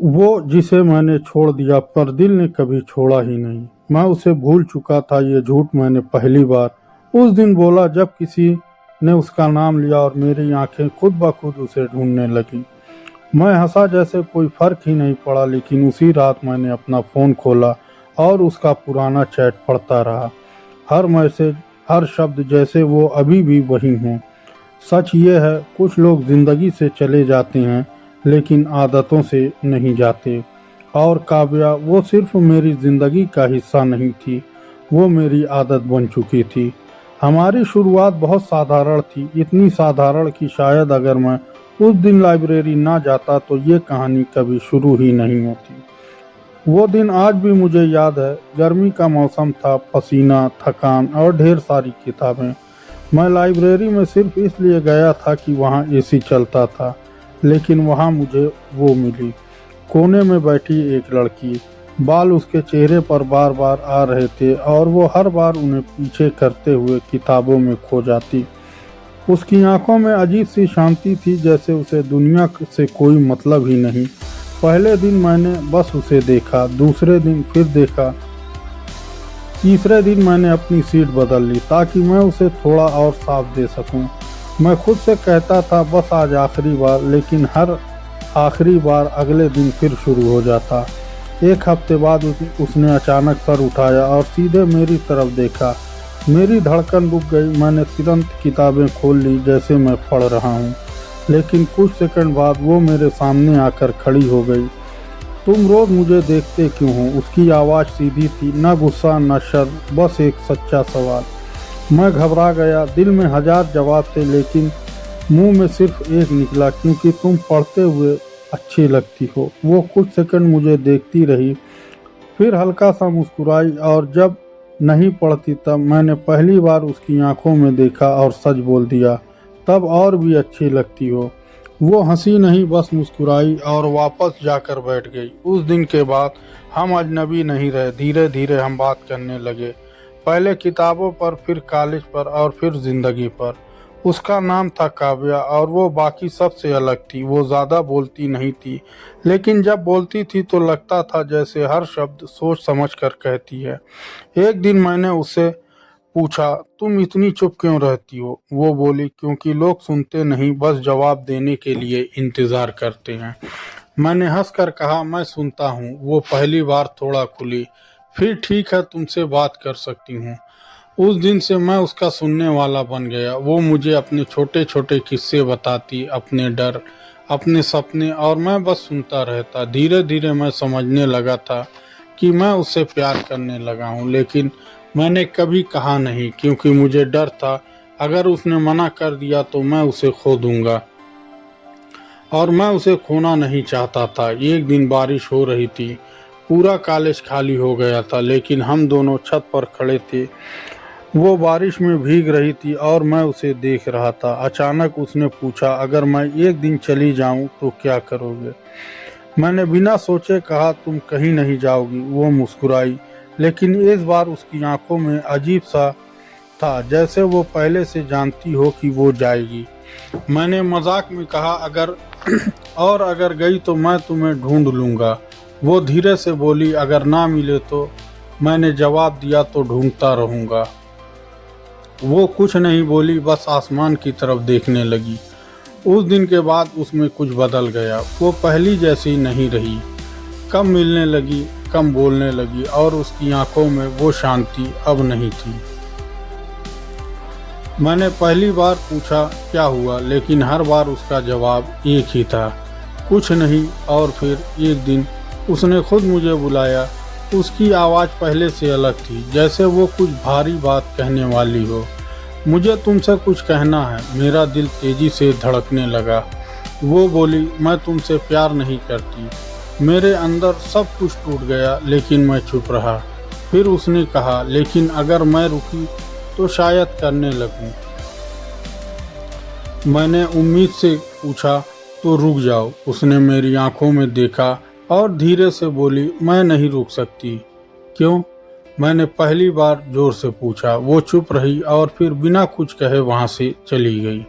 वो जिसे मैंने छोड़ दिया पर दिल ने कभी छोड़ा ही नहीं। मैं उसे भूल चुका था, ये झूठ मैंने पहली बार उस दिन बोला जब किसी ने उसका नाम लिया और मेरी आंखें खुद ब खुद उसे ढूंढने लगी। मैं हंसा जैसे कोई फर्क ही नहीं पड़ा, लेकिन उसी रात मैंने अपना फ़ोन खोला और उसका पुराना चैट पढ़ता रहा। हर मैसेज, हर शब्द जैसे वो अभी भी वही हों। सच ये है, कुछ लोग ज़िंदगी से चले जाते हैं लेकिन आदतों से नहीं जाते। और काव्या वो सिर्फ मेरी ज़िंदगी का हिस्सा नहीं थी, वो मेरी आदत बन चुकी थी। हमारी शुरुआत बहुत साधारण थी, इतनी साधारण कि शायद अगर मैं उस दिन लाइब्रेरी ना जाता तो ये कहानी कभी शुरू ही नहीं होती। वो दिन आज भी मुझे याद है। गर्मी का मौसम था, पसीना, थकान और ढेर सारी किताबें। मैं लाइब्रेरी में सिर्फ इसलिए गया था कि वहाँ एसी चलता था, लेकिन वहाँ मुझे वो मिली। कोने में बैठी एक लड़की, बाल उसके चेहरे पर बार बार आ रहे थे और वो हर बार उन्हें पीछे करते हुए किताबों में खो जाती। उसकी आंखों में अजीब सी शांति थी, जैसे उसे दुनिया से कोई मतलब ही नहीं। पहले दिन मैंने बस उसे देखा, दूसरे दिन फिर देखा, तीसरे दिन मैंने अपनी सीट बदल ली ताकि मैं उसे थोड़ा और साफ दे सकूं। मैं खुद से कहता था बस आज आखिरी बार, लेकिन हर आखिरी बार अगले दिन फिर शुरू हो जाता। एक हफ्ते बाद उसने अचानक सर उठाया और सीधे मेरी तरफ देखा। मेरी धड़कन रुक गई। मैंने तुरंत किताबें खोल ली जैसे मैं पढ़ रहा हूँ, लेकिन कुछ सेकंड बाद वो मेरे सामने आकर खड़ी हो गई। तुम रोज मुझे देखते क्यों हो? उसकी आवाज़ सीधी थी, न गुस्सा न शर्म, बस एक सच्चा सवाल। मैं घबरा गया। दिल में हजार जवाब थे, लेकिन मुंह में सिर्फ एक निकला, क्योंकि तुम पढ़ते हुए अच्छी लगती हो। वो कुछ सेकंड मुझे देखती रही, फिर हल्का सा मुस्कुराई, और जब नहीं पढ़ती तब मैंने पहली बार उसकी आंखों में देखा और सच बोल दिया, तब और भी अच्छी लगती हो। वो हंसी नहीं, बस मुस्कुराई और वापस जाकर बैठ गई। उस दिन के बाद हम अजनबी नहीं रहे। धीरे धीरे हम बात करने लगे, पहले किताबों पर, फिर कॉलेज पर और फिर जिंदगी पर। उसका नाम था काव्या और वो बाकी सब से अलग थी। वो ज़्यादा बोलती नहीं थी, लेकिन जब बोलती थी तो लगता था जैसे हर शब्द सोच समझ कर कहती है। एक दिन मैंने उससे पूछा, तुम इतनी चुप क्यों रहती हो? वो बोली, क्योंकि लोग सुनते नहीं, बस जवाब देने के लिए इंतजार करते हैं। मैंने हंसकर कहा, मैं सुनता हूँ। वो पहली बार थोड़ा खुली, फिर ठीक है, तुमसे बात कर सकती हूँ। उस दिन से मैं उसका सुनने वाला बन गया। वो मुझे अपने छोटे छोटे किस्से बताती, अपने डर, अपने सपने, और मैं बस सुनता रहता। धीरे धीरे मैं समझने लगा था कि मैं उससे प्यार करने लगा हूँ, लेकिन मैंने कभी कहा नहीं, क्योंकि मुझे डर था अगर उसने मना कर दिया तो मैं उसे खो दूंगा, और मैं उसे खोना नहीं चाहता था। एक दिन बारिश हो रही थी, पूरा कॉलेज खाली हो गया था, लेकिन हम दोनों छत पर खड़े थे। वो बारिश में भीग रही थी और मैं उसे देख रहा था। अचानक उसने पूछा, अगर मैं एक दिन चली जाऊं तो क्या करोगे? मैंने बिना सोचे कहा, तुम कहीं नहीं जाओगी। वो मुस्कुराई, लेकिन इस बार उसकी आंखों में अजीब सा था, जैसे वो पहले से जानती हो कि वो जाएगी। मैंने मजाक में कहा, अगर और अगर गई तो मैं तुम्हें ढूंढ लूंगा। वो धीरे से बोली, अगर ना मिले तो? मैंने जवाब दिया, तो ढूंढता रहूंगा। वो कुछ नहीं बोली, बस आसमान की तरफ देखने लगी। उस दिन के बाद उसमें कुछ बदल गया। वो पहली जैसी नहीं रही, कम मिलने लगी, कम बोलने लगी, और उसकी आंखों में वो शांति अब नहीं थी। मैंने पहली बार पूछा क्या हुआ, लेकिन हर बार उसका जवाब एक ही था, कुछ नहीं। और फिर एक दिन उसने खुद मुझे बुलाया। उसकी आवाज़ पहले से अलग थी, जैसे वो कुछ भारी बात कहने वाली हो। मुझे तुमसे कुछ कहना है। मेरा दिल तेजी से धड़कने लगा। वो बोली, मैं तुमसे प्यार नहीं करती। मेरे अंदर सब कुछ टूट गया, लेकिन मैं चुप रहा। फिर उसने कहा, लेकिन अगर मैं रुकी तो शायद करने लगूं। मैंने उम्मीद से पूछा, तो रुक जाओ। उसने मेरी आंखों में देखा और धीरे से बोली, मैं नहीं रुक सकती। क्यों? मैंने पहली बार जोर से पूछा। वो चुप रही और फिर बिना कुछ कहे वहां से चली गई।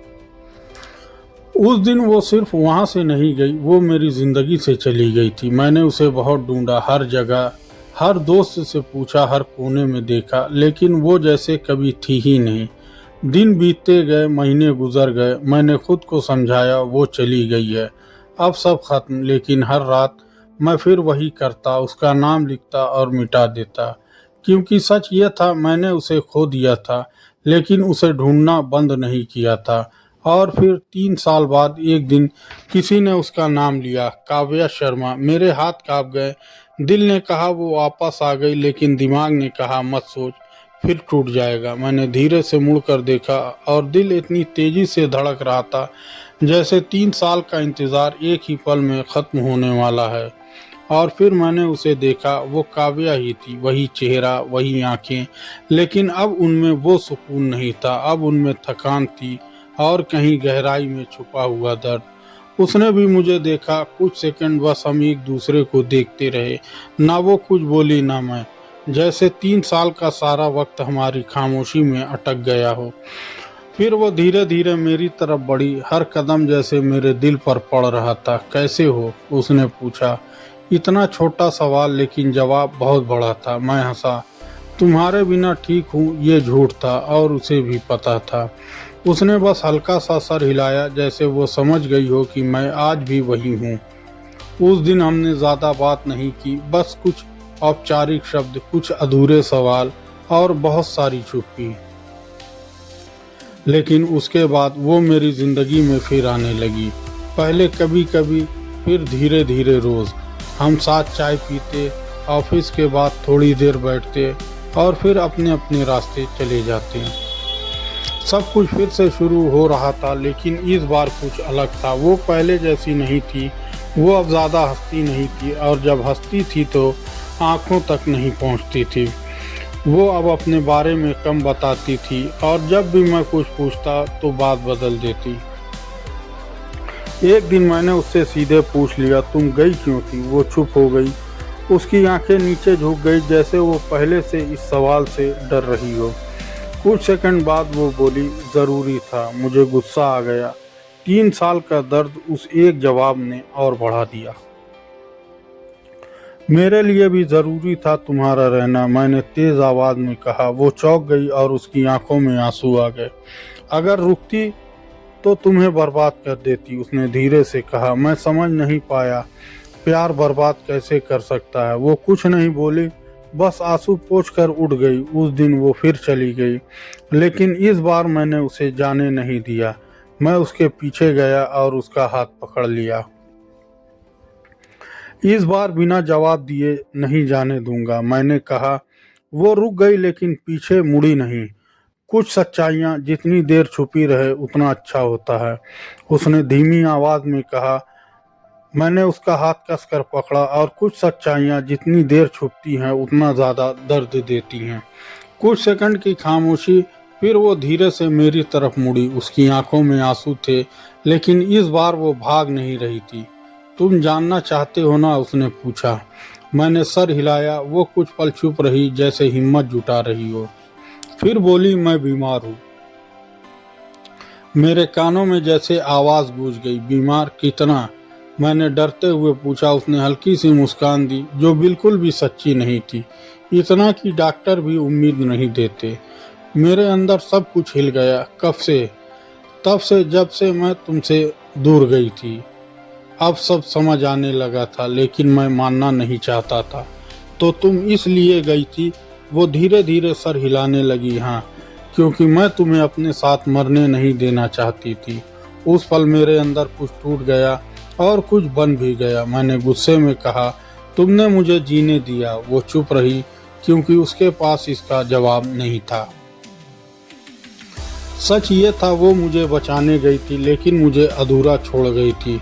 उस दिन वो सिर्फ वहाँ से नहीं गई, वो मेरी ज़िंदगी से चली गई थी। मैंने उसे बहुत ढूंढा, हर जगह, हर दोस्त से पूछा, हर कोने में देखा, लेकिन वो जैसे कभी थी ही नहीं। दिन बीतते गए, महीने गुजर गए, मैंने खुद को समझाया वो चली गई है, अब सब खत्म। लेकिन हर रात मैं फिर वही करता, उसका नाम लिखता और मिटा देता, क्योंकि सच ये था मैंने उसे खो दिया था, लेकिन उसे ढूंढना बंद नहीं किया था। और फिर 3 साल बाद एक दिन किसी ने उसका नाम लिया, काव्या शर्मा। मेरे हाथ कांप गए। दिल ने कहा वो वापस आ गई, लेकिन दिमाग ने कहा मत सोच, फिर टूट जाएगा। मैंने धीरे से मुड़कर देखा और दिल इतनी तेजी से धड़क रहा था जैसे 3 साल का इंतजार एक ही पल में खत्म होने वाला है। और फिर मैंने उसे देखा, वो काव्या ही थी, वही चेहरा, वही आंखें, लेकिन अब उनमें वो सुकून नहीं था। अब उनमें थकान थी और कहीं गहराई में छुपा हुआ दर्द। उसने भी मुझे देखा, कुछ सेकंड बस हम एक दूसरे को देखते रहे। ना वो कुछ बोली ना मैं, जैसे 3 साल का सारा वक्त हमारी खामोशी में अटक गया हो। फिर वो धीरे धीरे मेरी तरफ बढ़ी, हर कदम जैसे मेरे दिल पर पड़ रहा था। कैसे हो, उसने पूछा। इतना छोटा सवाल, लेकिन जवाब बहुत बड़ा था। मैं हंसा। तुम्हारे बिना ठीक हूँ, ये झूठ था और उसे भी पता था। उसने बस हल्का सा सर हिलाया, जैसे वो समझ गई हो कि मैं आज भी वही हूँ। उस दिन हमने ज़्यादा बात नहीं की, बस कुछ औपचारिक शब्द, कुछ अधूरे सवाल और बहुत सारी चुप्पी। लेकिन उसके बाद वो मेरी ज़िंदगी में फिर आने लगी। पहले कभी कभी, फिर धीरे धीरे रोज़। हम साथ चाय पीते, ऑफिस के बाद थोड़ी देर बैठते और फिर अपने अपने रास्ते चले जाते। सब कुछ फिर से शुरू हो रहा था, लेकिन इस बार कुछ अलग था। वो पहले जैसी नहीं थी, वो अब ज़्यादा हंसती नहीं थी, और जब हंसती थी तो आंखों तक नहीं पहुंचती थी। वो अब अपने बारे में कम बताती थी, और जब भी मैं कुछ पूछता तो बात बदल देती। एक दिन मैंने उससे सीधे पूछ लिया, तुम गई क्यों थी? वो चुप हो गई, उसकी आंखें नीचे झुक गई, जैसे वो पहले से इस सवाल से डर रही हो। कुछ सेकंड बाद वो बोली, ज़रूरी था, मुझे गुस्सा आ गया। 3 साल का दर्द उस एक जवाब ने और बढ़ा दिया। मेरे लिए भी ज़रूरी था तुम्हारा रहना, मैंने तेज़ आवाज़ में कहा। वो चौंक गई और उसकी आंखों में आंसू आ गए। अगर रुकती तो तुम्हें बर्बाद कर देती, उसने धीरे से कहा। मैं समझ नहीं पाया, प्यार बर्बाद कैसे कर सकता है? वो कुछ नहीं बोली, बस आंसू पोंछ कर उठ गई। उस दिन वो फिर चली गई, लेकिन इस बार मैंने उसे जाने नहीं दिया। मैं उसके पीछे गया और उसका हाथ पकड़ लिया। इस बार बिना जवाब दिए नहीं जाने दूंगा, मैंने कहा। वो रुक गई, लेकिन पीछे मुड़ी नहीं। कुछ सच्चाइयाँ जितनी देर छुपी रहे उतना अच्छा होता है, उसने धीमी आवाज में कहा। मैंने उसका हाथ कसकर पकड़ा, और कुछ सच्चाइयाँ जितनी देर छुपती हैं उतना ज़्यादा दर्द देती हैं। कुछ सेकंड की खामोशी, फिर वो धीरे से मेरी तरफ मुड़ी। उसकी आंखों में आंसू थे, लेकिन इस बार वो भाग नहीं रही थी। तुम जानना चाहते हो ना, उसने पूछा। मैंने सर हिलाया। वो कुछ पल चुप रही, जैसे हिम्मत जुटा रही हो। फिर बोली, मैं बीमार हूँ। मेरे कानों में जैसे आवाज गूंज गई। बीमार? कितना? मैंने डरते हुए पूछा। उसने हल्की सी मुस्कान दी, जो बिल्कुल भी सच्ची नहीं थी। इतना कि डॉक्टर भी उम्मीद नहीं देते। मेरे अंदर सब कुछ हिल गया। कब से? तब से जब से मैं तुमसे दूर गई थी। अब सब समझ आने लगा था, लेकिन मैं मानना नहीं चाहता था। तो तुम इसलिए गई थी? वो धीरे धीरे सर हिलाने लगी। हाँ, क्योंकि मैं तुम्हें अपने साथ मरने नहीं देना चाहती थी। उस पल मेरे अंदर कुछ टूट गया और कुछ बन भी गया। मैंने गुस्से में कहा, तुमने मुझे जीने दिया। वो चुप रही, क्योंकि उसके पास इसका जवाब नहीं था। सच ये था, वो मुझे बचाने गई थी, लेकिन मुझे अधूरा छोड़ गई थी।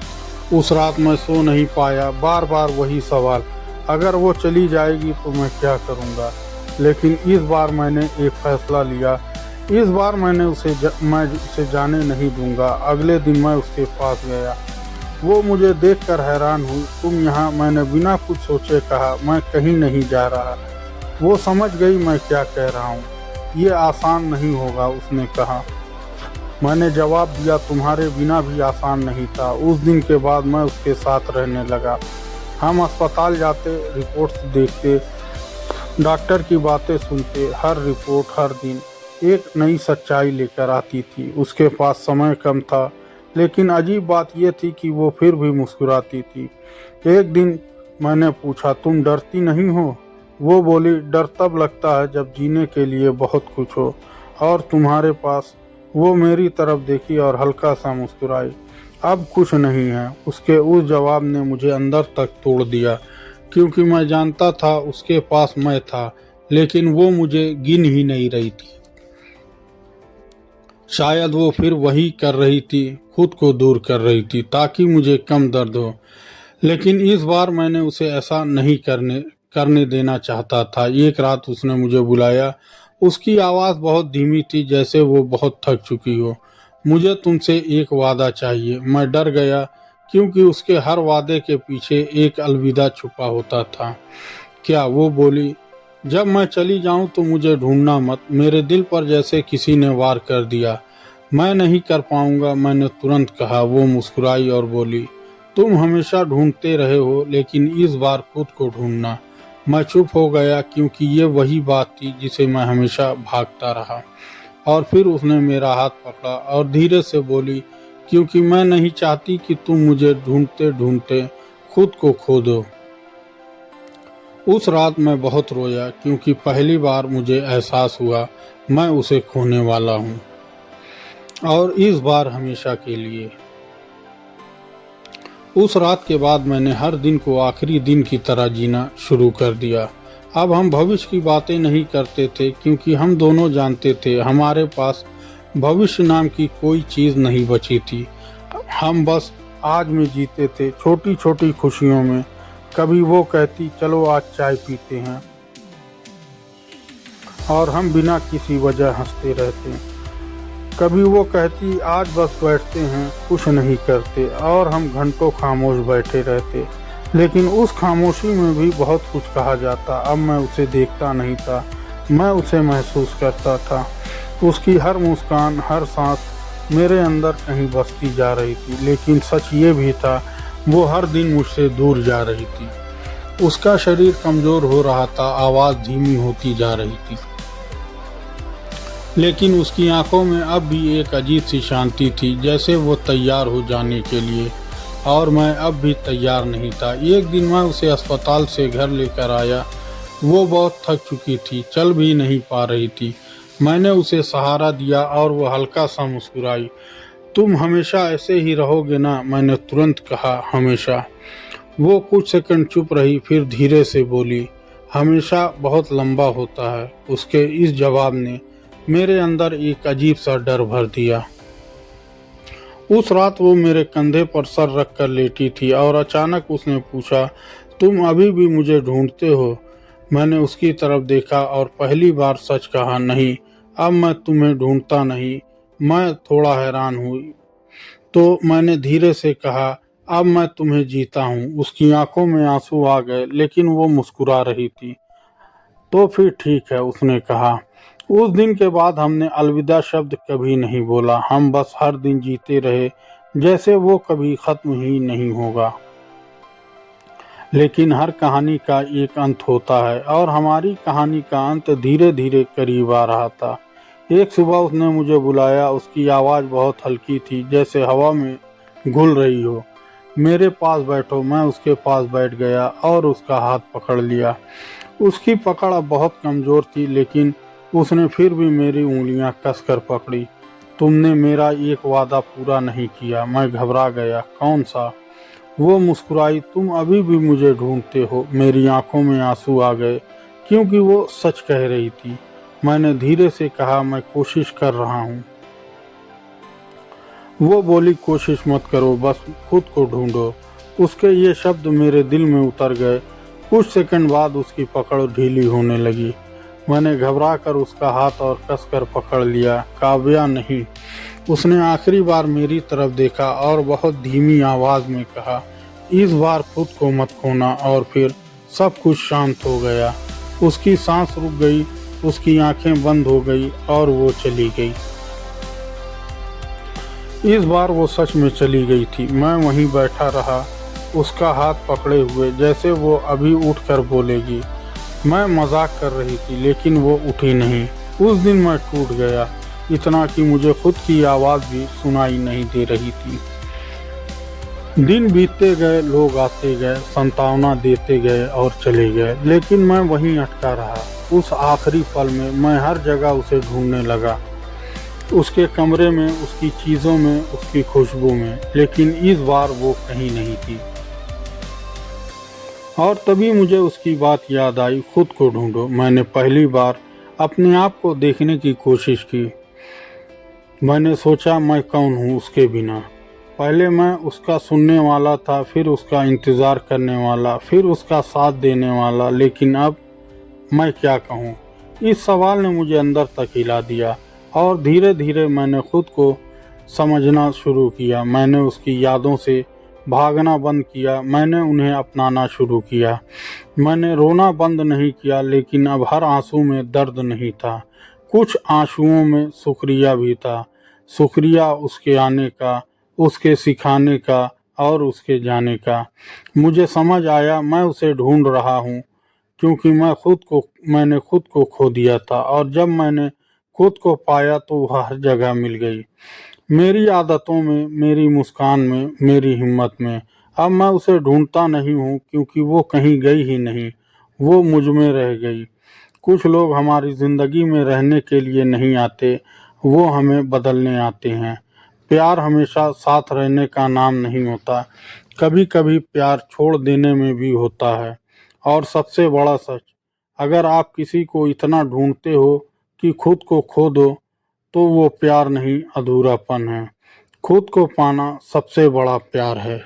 उस रात मैं सो नहीं पाया, बार बार वही सवाल, अगर वो चली जाएगी तो मैं क्या करूँगा? लेकिन इस बार मैंने एक फैसला लिया। इस बार मैं उसे जाने नहीं दूंगा। अगले दिन मैं उसके पास गया। वो मुझे देखकर हैरान हुई। तुम यहाँ? मैंने बिना कुछ सोचे कहा। मैं कहीं नहीं जा रहा। वो समझ गई मैं क्या कह रहा हूँ। ये आसान नहीं होगा, उसने कहा। मैंने जवाब दिया, तुम्हारे बिना भी आसान नहीं था। उस दिन के बाद मैं उसके साथ रहने लगा। हम अस्पताल जाते, रिपोर्ट्स देखते, डॉक्टर की बातें सुनते। हर रिपोर्ट हर दिन एक नई सच्चाई लेकर आती थी। उसके पास समय कम था, लेकिन अजीब बात यह थी कि वो फिर भी मुस्कुराती थी। एक दिन मैंने पूछा, तुम डरती नहीं हो? वो बोली, डर तब लगता है जब जीने के लिए बहुत कुछ हो और तुम्हारे पास। वो मेरी तरफ देखी और हल्का सा मुस्कुराई। अब कुछ नहीं है। उसके उस जवाब ने मुझे अंदर तक तोड़ दिया, क्योंकि मैं जानता था उसके पास मैं था, लेकिन वो मुझे गिन ही नहीं रही थी। शायद वो फिर वही कर रही थी, खुद को दूर कर रही थी ताकि मुझे कम दर्द हो। लेकिन इस बार मैंने उसे ऐसा नहीं करने देना चाहता था। एक रात उसने मुझे बुलाया। उसकी आवाज़ बहुत धीमी थी, जैसे वो बहुत थक चुकी हो। मुझे तुमसे एक वादा चाहिए। मैं डर गया, क्योंकि उसके हर वादे के पीछे एक अलविदा छुपा होता था। क्या? वो बोली, जब मैं चली जाऊं तो मुझे ढूंढना मत। मेरे दिल पर जैसे किसी ने वार कर दिया। मैं नहीं कर पाऊंगा, मैंने तुरंत कहा। वो मुस्कुराई और बोली, तुम हमेशा ढूंढते रहे हो, लेकिन इस बार खुद को ढूंढना। मैं चुप हो गया, क्योंकि ये वही बात थी जिसे मैं हमेशा भागता रहा। और फिर उसने मेरा हाथ पकड़ा और धीरे से बोली, क्योंकि मैं नहीं चाहती कि तुम मुझे ढूंढते ढूंढते खुद को खो दो। उस रात मैं बहुत रोया, क्योंकि पहली बार मुझे एहसास हुआ मैं उसे खोने वाला हूँ, और इस बार हमेशा के लिए। उस रात के बाद मैंने हर दिन को आखिरी दिन की तरह जीना शुरू कर दिया। अब हम भविष्य की बातें नहीं करते थे, क्योंकि हम दोनों जानते थे हमारे पास भविष्य नाम की कोई चीज़ नहीं बची थी। हम बस आज में जीते थे, छोटी छोटी खुशियों में। कभी वो कहती, चलो आज चाय पीते हैं, और हम बिना किसी वजह हंसते रहते। कभी वो कहती, आज बस बैठते हैं, कुछ नहीं करते, और हम घंटों खामोश बैठे रहते। लेकिन उस खामोशी में भी बहुत कुछ कहा जाता। अब मैं उसे देखता नहीं था, मैं उसे महसूस करता था। उसकी हर मुस्कान, हर सांस मेरे अंदर कहीं बसती जा रही थी। लेकिन सच ये भी था, वो हर दिन मुझसे दूर जा रही थी। उसका शरीर कमज़ोर हो रहा था, आवाज़ धीमी होती जा रही थी, लेकिन उसकी आंखों में अब भी एक अजीब सी शांति थी, जैसे वो तैयार हो जाने के लिए। और मैं अब भी तैयार नहीं था। एक दिन मैं उसे अस्पताल से घर लेकर आया। वो बहुत थक चुकी थी, चल भी नहीं पा रही थी। मैंने उसे सहारा दिया और वो हल्का सा मुस्कुराई। तुम हमेशा ऐसे ही रहोगे ना? मैंने तुरंत कहा, हमेशा। वो कुछ सेकंड चुप रही, फिर धीरे से बोली, हमेशा बहुत लंबा होता है। उसके इस जवाब ने मेरे अंदर एक अजीब सा डर भर दिया। उस रात वो मेरे कंधे पर सर रख कर लेटी थी, और अचानक उसने पूछा, तुम अभी भी मुझे ढूंढते हो? मैंने उसकी तरफ देखा और पहली बार सच कहा, नहीं, अब मैं तुम्हें ढूंढता नहीं। मैं थोड़ा हैरान हुई, तो मैंने धीरे से कहा, अब मैं तुम्हें जीता हूँ। उसकी आंखों में आंसू आ गए, लेकिन वो मुस्कुरा रही थी। तो फिर ठीक है, उसने कहा। उस दिन के बाद हमने अलविदा शब्द कभी नहीं बोला। हम बस हर दिन जीते रहे, जैसे वो कभी खत्म ही नहीं होगा। लेकिन हर कहानी का एक अंत होता है, और हमारी कहानी का अंत धीरे धीरे करीब आ रहा था। एक सुबह उसने मुझे बुलाया। उसकी आवाज़ बहुत हल्की थी, जैसे हवा में घुल रही हो। मेरे पास बैठो। मैं उसके पास बैठ गया और उसका हाथ पकड़ लिया। उसकी पकड़ अब बहुत कमज़ोर थी, लेकिन उसने फिर भी मेरी उंगलियां कसकर पकड़ी। तुमने मेरा एक वादा पूरा नहीं किया। मैं घबरा गया। कौन सा? वो मुस्कुराई, तुम अभी भी मुझे ढूंढते हो। मेरी आंखों में आंसू आ गए, क्योंकि वो सच कह रही थी। मैंने धीरे से कहा, मैं कोशिश कर रहा हूँ। वो बोली, कोशिश मत करो, बस खुद को ढूंढो। उसके ये शब्द मेरे दिल में उतर गए। कुछ सेकंड बाद उसकी पकड़ ढीली होने लगी। मैंने घबरा कर उसका हाथ और कसकर पकड़ लिया। काव्या, नहीं। उसने आखिरी बार मेरी तरफ देखा और बहुत धीमी आवाज़ में कहा, इस बार खुद को मत खोना। और फिर सब कुछ शांत हो गया। उसकी सांस रुक गई, उसकी आंखें बंद हो गई, और वो चली गई। इस बार वो सच में चली गई थी। मैं वहीं बैठा रहा, उसका हाथ पकड़े हुए, जैसे वो अभी उठकर बोलेगी। मैं मजाक कर रही थी, लेकिन वो उठी नहीं। उस दिन मैं टूट गया, इतना कि मुझे खुद की आवाज़ भी सुनाई नहीं दे रही थी। दिन बीतते गए, लोग आते गए, सांत्वना देते गए और चले गए, लेकिन मैं वहीं अटका रहा। उस आखिरी पल में मैं हर जगह उसे ढूंढने लगा, उसके कमरे में, उसकी चीज़ों में, उसकी खुशबू में, लेकिन इस बार वो कहीं नहीं थी। और तभी मुझे उसकी बात याद आई, खुद को ढूंढो। मैंने पहली बार अपने आप को देखने की कोशिश की। मैंने सोचा, मैं कौन हूँ उसके बिना। पहले मैं उसका सुनने वाला था, फिर उसका इंतज़ार करने वाला, फिर उसका साथ देने वाला, लेकिन अब मैं क्या कहूँ? इस सवाल ने मुझे अंदर तक हिला दिया और धीरे धीरे मैंने खुद को समझना शुरू किया। मैंने उसकी यादों से भागना बंद किया, मैंने उन्हें अपनाना शुरू किया। मैंने रोना बंद नहीं किया, लेकिन अब हर आंसू में दर्द नहीं था, कुछ आंसुओं में शुक्रिया भी था। शुक्रिया उसके आने का, उसके सिखाने का और उसके जाने का। मुझे समझ आया, मैं उसे ढूंढ रहा हूँ क्योंकि मैंने खुद को खो दिया था, और जब मैंने खुद को पाया तो वह हर जगह मिल गई, मेरी आदतों में, मेरी मुस्कान में, मेरी हिम्मत में। अब मैं उसे ढूंढता नहीं हूँ क्योंकि वो कहीं गई ही नहीं, वो मुझ में रह गई। कुछ लोग हमारी ज़िंदगी में रहने के लिए नहीं आते, वो हमें बदलने आते हैं। प्यार हमेशा साथ रहने का नाम नहीं होता, कभी कभी प्यार छोड़ देने में भी होता है। और सबसे बड़ा सच, अगर आप किसी को इतना ढूंढते हो कि खुद को खो दो, तो वो प्यार नहीं, अधूरापन है। खुद को पाना सबसे बड़ा प्यार है।